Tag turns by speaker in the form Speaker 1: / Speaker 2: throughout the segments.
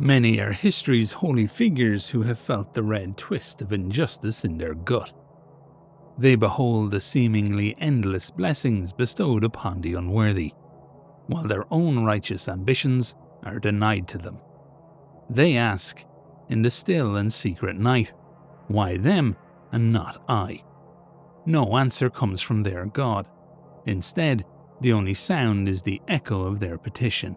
Speaker 1: Many are history's holy figures who have felt the red twist of injustice in their gut. They behold the seemingly endless blessings bestowed upon the unworthy, while their own righteous ambitions are denied to them. They ask, in the still and secret night, why them and not I? No answer comes from their God. Instead, the only sound is the echo of their petition,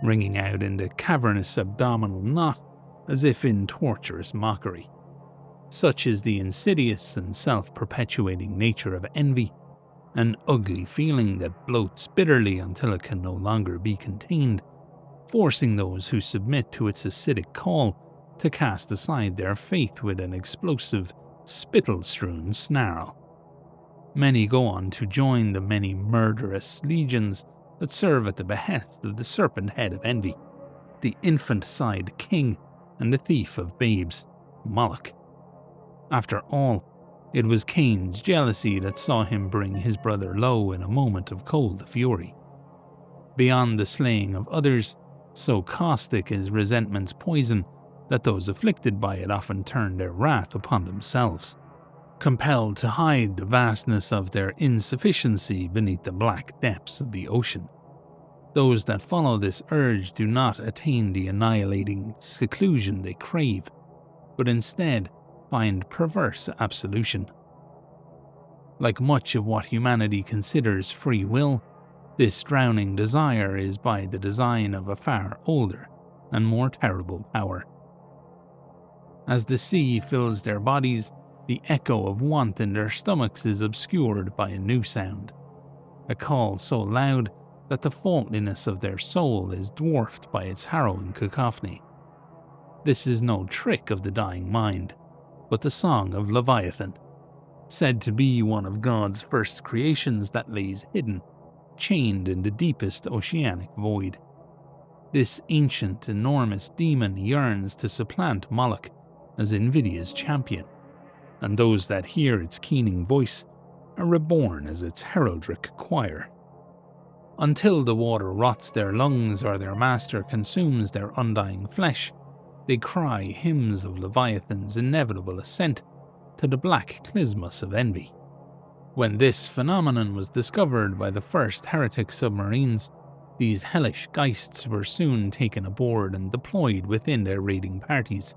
Speaker 1: ringing out in the cavernous abdominal knot as if in torturous mockery. Such is the insidious and self-perpetuating nature of envy, an ugly feeling that bloats bitterly until it can no longer be contained, forcing those who submit to its acidic call to cast aside their faith with an explosive, spittle-strewn snarl. Many go on to join the many murderous legions that serve at the behest of the serpent head of envy, the infant-side king and the thief of babes, Moloch. After all, it was Cain's jealousy that saw him bring his brother low in a moment of cold fury. Beyond the slaying of others, so caustic is resentment's poison that those afflicted by it often turn their wrath upon themselves, compelled to hide the vastness of their insufficiency beneath the black depths of the ocean. Those that follow this urge do not attain the annihilating seclusion they crave, but instead find perverse absolution. Like much of what humanity considers free will, this drowning desire is by the design of a far older and more terrible power. As the sea fills their bodies, the echo of want in their stomachs is obscured by a new sound, a call so loud that the faultiness of their soul is dwarfed by its harrowing cacophony. This is no trick of the dying mind, but the song of Leviathan, said to be one of God's first creations that lays hidden, chained in the deepest oceanic void. This ancient, enormous demon yearns to supplant Moloch as invidious champion, and those that hear its keening voice are reborn as its heraldic choir. Until the water rots their lungs or their master consumes their undying flesh, they cry hymns of Leviathan's inevitable ascent to the black clismus of envy. When this phenomenon was discovered by the first heretic submarines, these hellish geists were soon taken aboard and deployed within their raiding parties,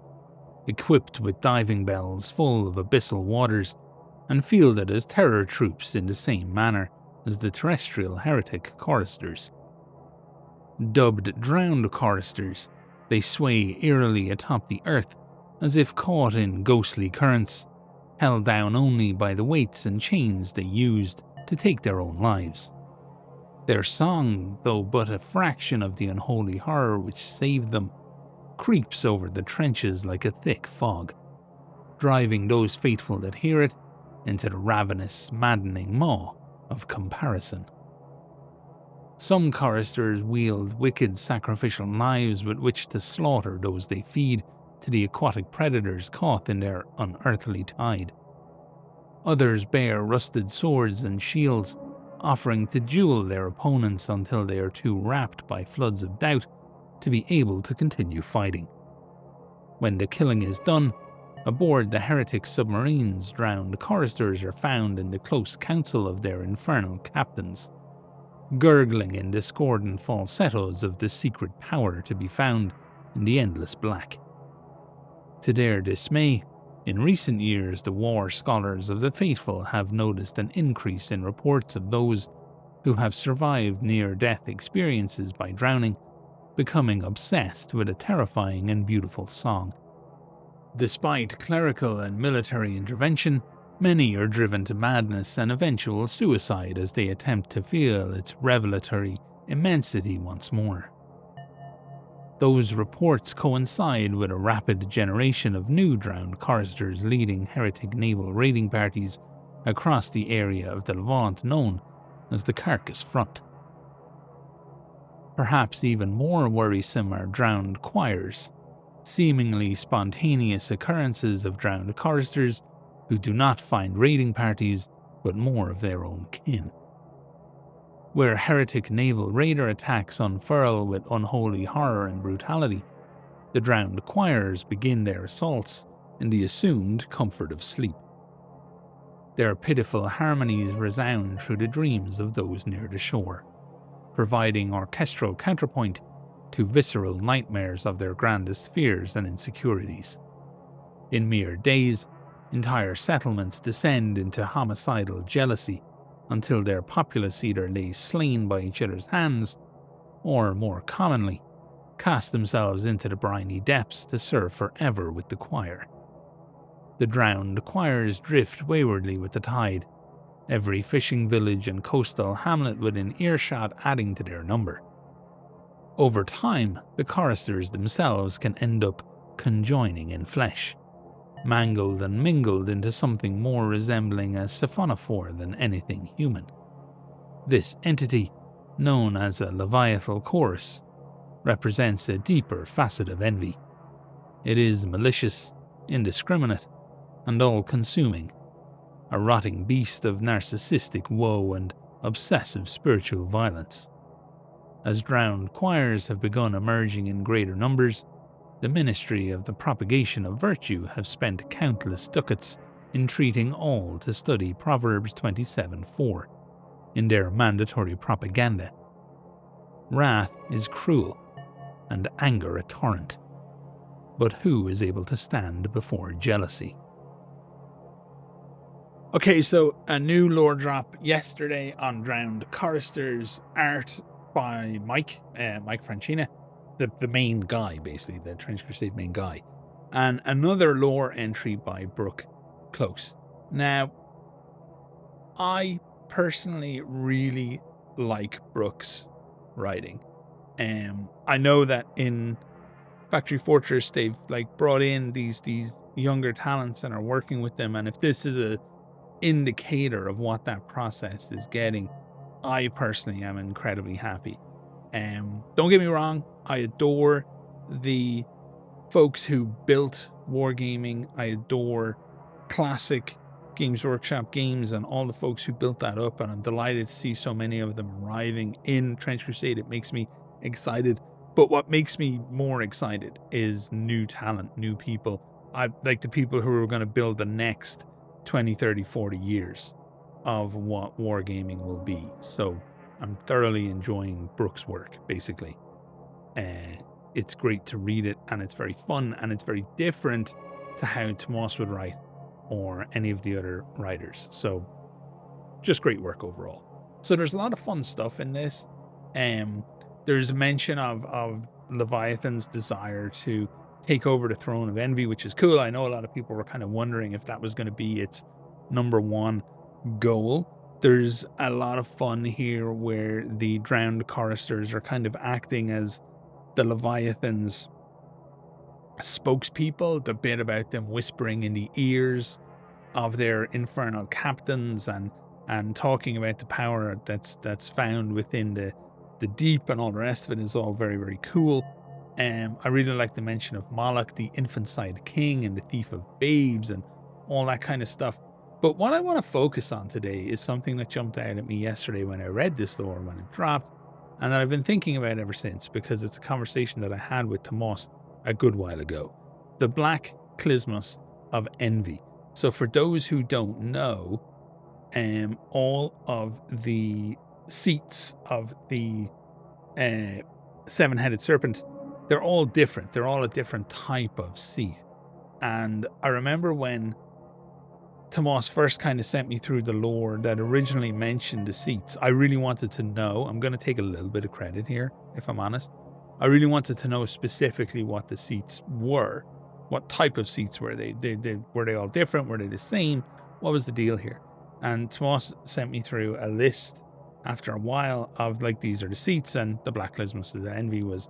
Speaker 1: equipped with diving bells full of abyssal waters and fielded as terror troops in the same manner as the terrestrial heretic Choristers. Dubbed drowned Choristers, they sway eerily atop the earth as if caught in ghostly currents, held down only by the weights and chains they used to take their own lives. Their song, though but a fraction of the unholy horror which saved them, creeps over the trenches like a thick fog, driving those faithful that hear it into the ravenous, maddening maw of comparison. Some choristers wield wicked sacrificial knives with which to slaughter those they feed to the aquatic predators caught in their unearthly tide. Others bear rusted swords and shields, offering to duel their opponents until they are too wrapped by floods of doubt to be able to continue fighting. When the killing is done, aboard the heretic submarines, drowned choristers are found in the close counsel of their infernal captains, gurgling in discordant falsettos of the secret power to be found in the endless black. To their dismay, in recent years the war scholars of the faithful have noticed an increase in reports of those who have survived near-death experiences by drowning, becoming obsessed with a terrifying and beautiful song. Despite clerical and military intervention, many are driven to madness and eventual suicide as they attempt to feel its revelatory immensity once more. Those reports coincide with a rapid generation of new drowned choristers leading heretic naval raiding parties across the area of the Levant known as the Carcass Front. Perhaps even more worrisome are drowned choirs, seemingly spontaneous occurrences of drowned choristers who do not find raiding parties but more of their own kin. Where heretic naval raider attacks unfurl with unholy horror and brutality, The drowned choirs begin their assaults in the assumed comfort of sleep. Their pitiful harmonies resound through the dreams of those near the shore, providing orchestral counterpoint to visceral nightmares of their grandest fears and insecurities. In mere days, entire settlements descend into homicidal jealousy until their populace either lays slain by each other's hands, or, more commonly, cast themselves into the briny depths to serve forever with the choir. The drowned choirs drift waywardly with the tide, every fishing village and coastal hamlet within earshot adding to their number. Over time, the choristers themselves can end up conjoining in flesh, mangled and mingled into something more resembling a siphonophore than anything human. This entity, known as a Leviathan chorus, represents a deeper facet of envy. It is malicious, indiscriminate, and all-consuming, a rotting beast of narcissistic woe and obsessive spiritual violence. As drowned choirs have begun emerging in greater numbers, the Ministry of the Propagation of Virtue have spent countless ducats entreating all to study Proverbs 27:4 in their mandatory propaganda. Wrath is cruel, and anger a torrent. But who is able to stand before jealousy? Okay, so a new lore drop yesterday on Drowned Choristers, art by Mike Franchina, the main guy, basically, the Trench Crusade main guy, and another lore entry by Brook Close. Now, I personally really like Brook's writing. I know that in Factory Fortress they've brought in these younger talents and are working with them, and if this is a indicator of what that process is getting, I personally am incredibly happy. Don't get me wrong, I adore the folks who built Wargaming. I adore classic Games Workshop games and all the folks who built that up, and I'm delighted to see so many of them arriving in Trench Crusade. It makes me excited, but what makes me more excited is new talent, new people. I like the people who are going to build the next 20, 30, 40 years of what Wargaming will be. So I'm thoroughly enjoying Brook's work, basically. It's great to read it, and it's very fun, and it's very different to how Tuomas would write or any of the other writers. So just great work overall. So there's a lot of fun stuff in this. There's a mention of Leviathan's desire to take over the throne of envy, which is cool. I know a lot of people were kind of wondering if that was going to be its number one goal. There's a lot of fun here where the drowned choristers are kind of acting as the Leviathan's spokespeople, the bit about them whispering in the ears of their infernal captains and talking about the power that's found within the deep, and all the rest of it is all very, very cool. I really like the mention of Moloch, the infant-side king, and the thief of babes, and all that kind of stuff. But what I want to focus on today is something that jumped out at me yesterday when I read this lore, when it dropped, and that I've been thinking about ever since, because it's a conversation that I had with Tuomas a good while ago. The Black Christmas of Envy. So for those who don't know, all of the seats of the seven-headed serpent, they're all different. They're all a different type of seat. And I remember when Tuomas first kind of sent me through the lore that originally mentioned the seats, I really wanted to know. I'm going to take a little bit of credit here, if I'm honest. I really wanted to know specifically what the seats were. What type of seats were they? Were they all different? Were they the same? What was the deal here? And Tuomas sent me through a list after a while of these are the seats, and the Black Christmas of the Envy was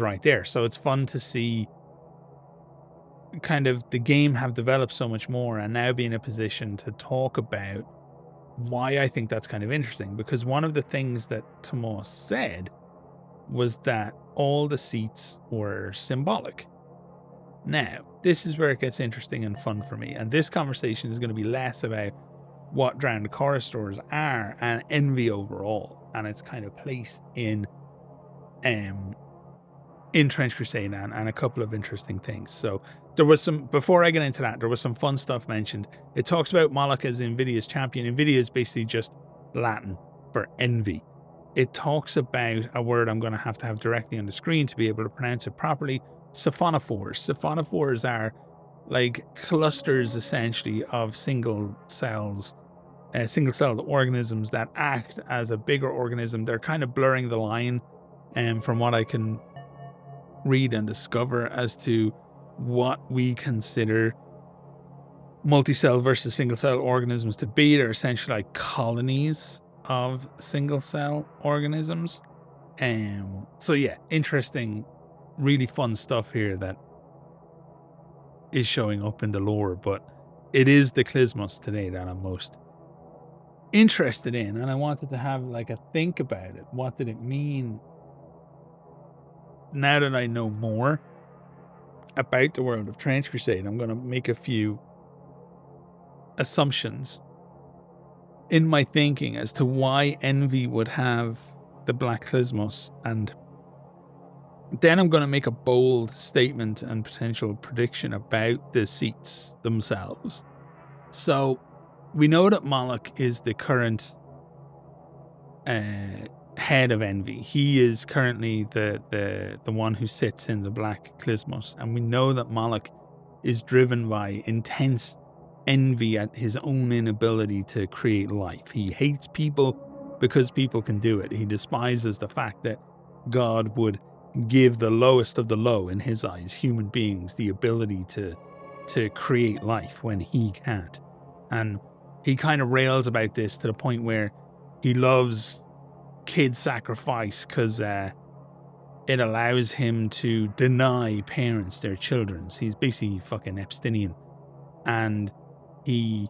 Speaker 1: right there. So it's fun to see kind of the game have developed so much more and now be in a position to talk about why I think that's kind of interesting. Because one of the things that Tuomas said was that all the seats were symbolic. Now, this is where it gets interesting and fun for me. And this conversation is going to be less about what Drowned Choristers are and envy overall, and its kind of place in in Trench Crusade and a couple of interesting things. So there was some, before I get into that, there was some fun stuff mentioned. It talks about Moloch as Invidia's champion. Invidia is basically just Latin for envy. It talks about a word I'm going to have directly on the screen to be able to pronounce it properly. Siphonophores. Siphonophores are like clusters essentially of single-celled organisms that act as a bigger organism. They're kind of blurring the line, from what I can read and discover, as to what we consider multi-cell versus single-cell organisms to be. They're essentially like colonies of single-cell organisms. So yeah, interesting, really fun stuff here that is showing up in the lore, but it is the Clismos today that I'm most interested in, and I wanted to have like a think about it. What did it mean? Now that I know more about the world of Trench Crusade, I'm going to make a few assumptions in my thinking as to why Envy would have the Black Clismos, and then I'm going to make a bold statement and potential prediction about the seats themselves. So we know that Moloch is the current head of Envy. He is currently the one who sits in the Black Clismos, and we know that Moloch is driven by intense envy at his own inability to create life. He hates people because people can do it. He despises the fact that God would give the lowest of the low, in his eyes, human beings, the ability to create life when he can't. And he kind of rails about this to the point where he loves kid sacrifice because it allows him to deny parents their children. So he's basically fucking Epsteinian. And he,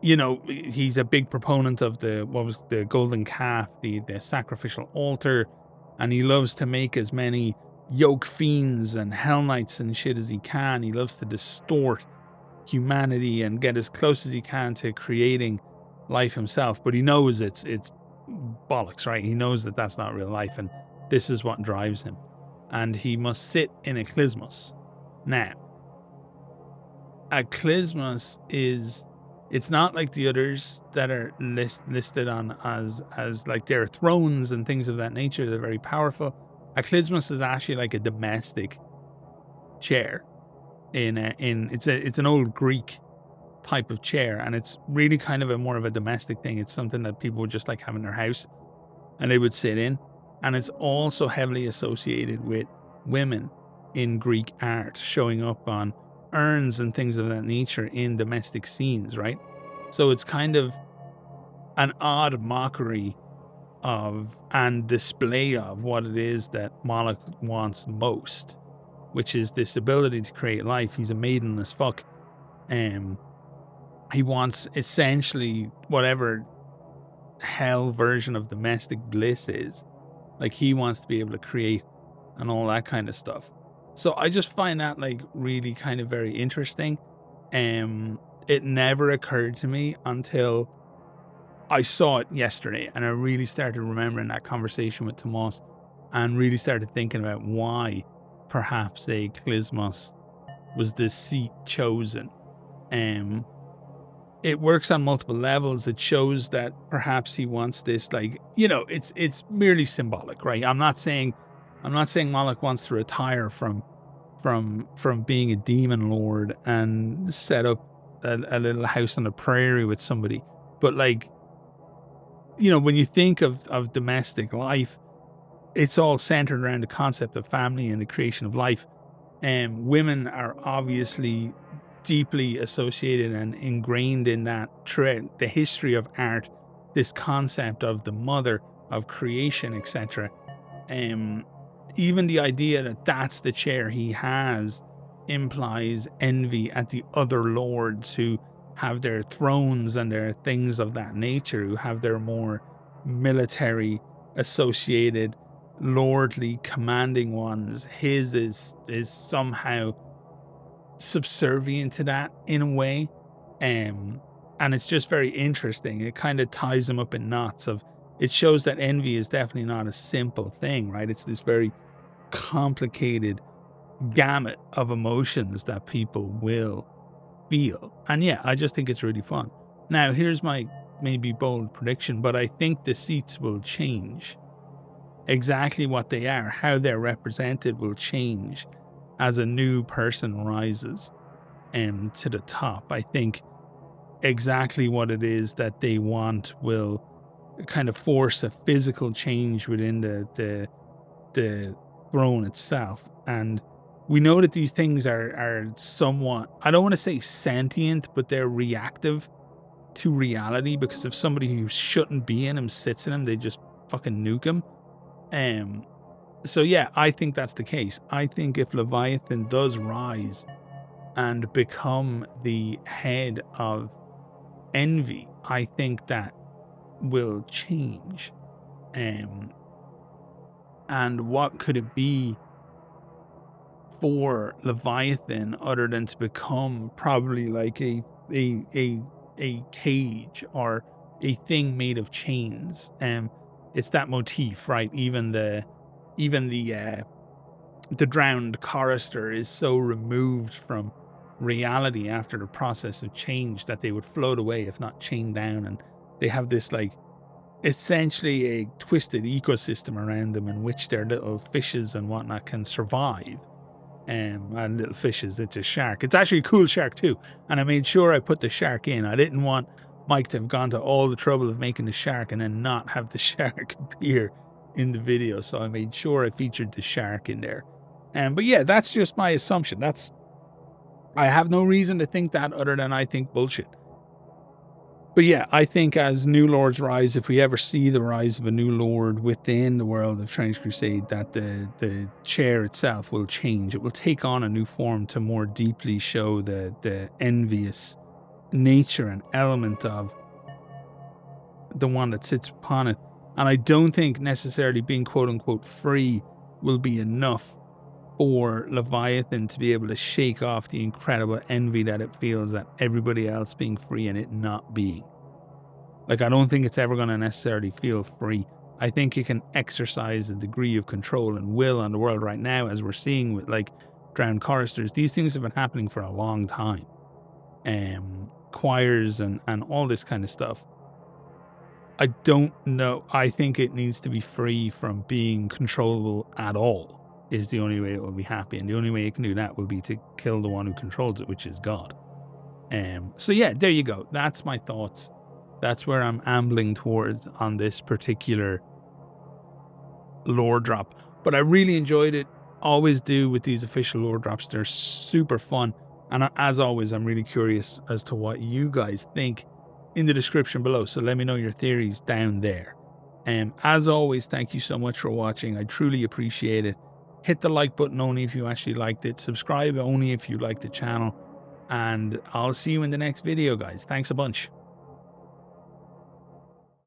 Speaker 1: he's a big proponent of the golden calf, the sacrificial altar. And he loves to make as many yoke fiends and hell knights and shit as he can. He loves to distort humanity and get as close as he can to creating life himself, but he knows it's bollocks, right? He knows that that's not real life, and this is what drives him, and he must sit in a Clismos. Now, a Clismos it's not like the others that are listed on as like their thrones and things of that nature. They're very powerful. A Clismos is actually like a domestic chair. It's an old Greek type of chair, and it's really kind of more of a domestic thing. It's something that people would just like have in their house and they would sit in, and it's also heavily associated with women in Greek art, showing up on urns and things of that nature in domestic scenes, right? So it's kind of an odd mockery of and display of what it is that Moloch wants most, which is this ability to create life. He's a maiden as fuck. He wants essentially whatever hell version of domestic bliss is. Like, he wants to be able to create and all that kind of stuff. So I just find that like really kind of very interesting. It never occurred to me until I saw it yesterday, and I really started remembering that conversation with Tuomas and really started thinking about why perhaps a Clismos was the seat chosen. It works on multiple levels. It shows that perhaps he wants this, like, it's merely symbolic, right? I'm not saying Moloch wants to retire from being a demon lord and set up a little house on the prairie with somebody. But like, when you think of domestic life, it's all centered around the concept of family and the creation of life. Women are obviously deeply associated and ingrained in that throughout the history of art, this concept of the mother of creation, etc. Even the idea that that's the chair he has implies envy at the other lords who have their thrones and their things of that nature, who have their more military associated lordly commanding ones. His is somehow subservient to that in a way, and it's just very interesting. It kind of ties him up in knots of it shows that envy is definitely not a simple thing, right? It's this very complicated gamut of emotions that people will feel. And yeah, I just think it's really fun. Now, here's my maybe bold prediction, but I think the seats will change. Exactly what they are, how they're represented will change as a new person rises to the top. I think exactly what it is that they want will kind of force a physical change within the throne itself. And we know that these things are somewhat, I don't want to say sentient, but they're reactive to reality, because if somebody who shouldn't be in him sits in him, they just fucking nuke him. So yeah, I think that's the case. I think if Leviathan does rise and become the head of envy, I think that will change. And what could it be for Leviathan other than to become probably like a cage or a thing made of chains? It's that motif, right? Even the drowned chorister is so removed from reality after the process of change that they would float away if not chained down, and they have this like essentially a twisted ecosystem around them in which their little fishes and whatnot can survive. And little fishes, it's a shark. It's actually a cool shark too, and I made sure I put the shark in. I didn't want Mike to have gone to all the trouble of making the shark and then not have the shark appear in the video, so I made sure I featured the shark in there. But yeah, that's just my assumption. I have no reason to think that other than I think bullshit. But yeah, I think as new lords rise, if we ever see the rise of a new lord within the world of Trench Crusade, that the chair itself will change. It will take on a new form to more deeply show the envious nature and element of the one that sits upon it. And I don't think necessarily being quote unquote free will be enough for Leviathan to be able to shake off the incredible envy that it feels at everybody else being free and it not being. Like, I don't think it's ever going to necessarily feel free. I think it can exercise a degree of control and will on the world right now, as we're seeing with like drowned choristers. These things have been happening for a long time. Choirs and all this kind of stuff. I don't know. I think it needs to be free from being controllable at all, is the only way it will be happy. And the only way it can do that will be to kill the one who controls it, which is God. So yeah, there you go. That's my thoughts. That's where I'm ambling towards on this particular lore drop. But I really enjoyed it. Always do with these official lore drops. They're super fun. And as always, I'm really curious as to what you guys think in the description below. So let me know your theories down there. As always, thank you so much for watching. I truly appreciate it. Hit the like button only if you actually liked it. Subscribe only if you like the channel. And I'll see you in the next video, guys. Thanks a bunch.